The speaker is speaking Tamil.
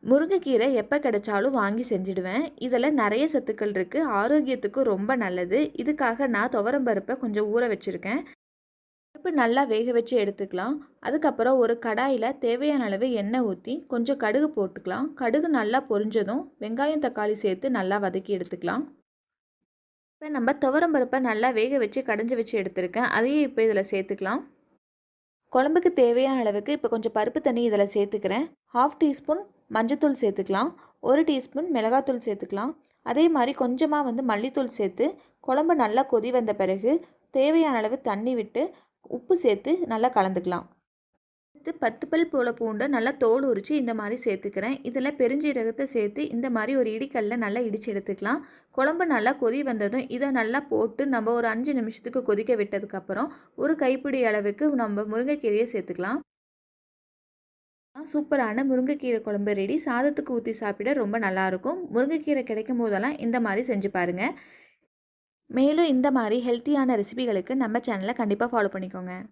முருங்கைக்கீரை எப்போ கிடைச்சாலும் வாங்கி செஞ்சுடுவேன். இதில் நிறைய சத்துக்கள் இருக்குது, ஆரோக்கியத்துக்கும் ரொம்ப நல்லது. இதுக்காக நான் துவரம் பருப்பை கொஞ்சம் ஊற வச்சுருக்கேன். பருப்பு நல்லா வேக வச்சு எடுத்துக்கலாம். அதுக்கப்புறம் ஒரு கடாயில் தேவையான அளவு எண்ணெய் ஊற்றி கொஞ்சம் கடுகு போட்டுக்கலாம். கடுகு நல்லா பொரிஞ்சதும் வெங்காயம் தக்காளி சேர்த்து நல்லா வதக்கி எடுத்துக்கலாம். இப்போ நம்ம துவரம் பருப்பை நல்லா வேக வச்சு கடைஞ்சி வச்சு எடுத்துருக்கேன். அதையும் இப்போ இதில் சேர்த்துக்கலாம். குழம்புக்கு தேவையான அளவுக்கு இப்போ கொஞ்சம் பருப்பு தண்ணி இதில் சேர்த்துக்கிறேன். 1/2 டீஸ்பூன் மஞ்சத்தூள் சேர்த்துக்கலாம். 1 டீஸ்பூன் மிளகாத்தூள் சேர்த்துக்கலாம். அதே மாதிரி கொஞ்சமாக மல்லித்தூள் சேர்த்து குழம்பு நல்லா கொதி வந்த பிறகு தேவையான அளவு தண்ணி விட்டு உப்பு சேர்த்து நல்லா கலந்துக்கலாம். அடுத்து 10 பல் போல் பூண்டை நல்லா தோல் உரித்து இந்த மாதிரி சேர்த்துக்கிறேன். இதில் பெருஞ்சீரகத்தை சேர்த்து இந்த மாதிரி ஒரு இடிக்கல்ல நல்லா இடித்து எடுத்துக்கலாம். குழம்பு நல்லா கொதி வந்ததும் இதை நல்லா போட்டு நம்ம ஒரு 5 நிமிஷத்துக்கு கொதிக்க விட்டதுக்கப்புறம் ஒரு கைப்பிடி அளவுக்கு நம்ம முருங்கைக்கீரையை சேர்த்துக்கலாம். சூப்பரான முருங்கைக்கீரை குழம்பு ரெடி. சாதத்துக்கு ஊற்றி சாப்பிட ரொம்ப நல்லாயிருக்கும். முருங்கைக்கீரை கிடைக்கும் போதெல்லாம் இந்த மாதிரி செஞ்சு பாருங்கள். மேலும் இந்த மாதிரி ஹெல்த்தியான ரெசிபிகளுக்கு நம்ம சேனலை கண்டிப்பாக ஃபாலோ பண்ணிக்கோங்க.